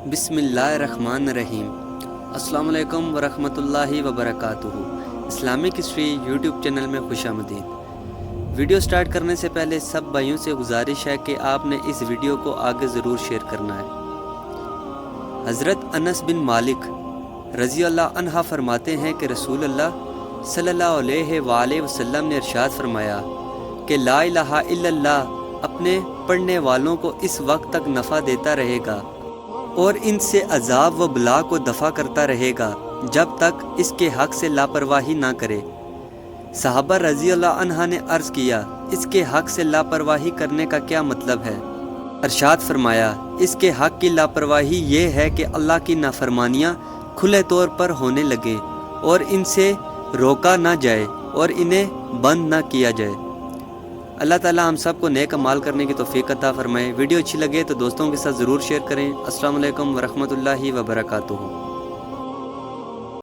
बिस्मिल्लाहिर्रहमानिर्रहीम। अस्सलाम वालेकुम वरहमतुल्लाहि वबरकातुहू। इस्लामिक हिस्ट्री यूट्यूब चैनल में खुशामदीद। वीडियो स्टार्ट करने से पहले सब भाइयों से गुजारिश है कि आपने इस वीडियो को आगे ज़रूर शेयर करना है। हज़रत अनस बिन मालिक रज़ी अल्लाह अन्हा फरमाते हैं कि रसूलुल्लाह सल्लल्लाहु अलैहि वसल्लम ने इरशाद फरमाया कि ला इलाहा इल्लल्लाह अपने पढ़ने वालों को इस वक्त तक नफ़ा देता रहेगा और इनसे अज़ाब व बला को दफ़ा करता रहेगा जब तक इसके हक़ से लापरवाही ना करे। सहाबा रज़ी अल्लाह अन्हा ने अर्ज़ किया, इसके हक़ से लापरवाही करने का क्या मतलब है? इरशाद फरमाया, इसके हक़ की लापरवाही ये है कि अल्लाह की नाफरमानियाँ खुले तौर पर होने लगे और इनसे रोका ना जाए और इन्हें बंद ना किया जाए। अल्लाह ताला हम सब को नेक अमाल करने की तौफीक अता फरमाए। वीडियो अच्छी लगे तो दोस्तों के साथ ज़रूर शेयर करें। अस्सलाम वालेकुम वरहमतुल्लाहि वबरकातुहू।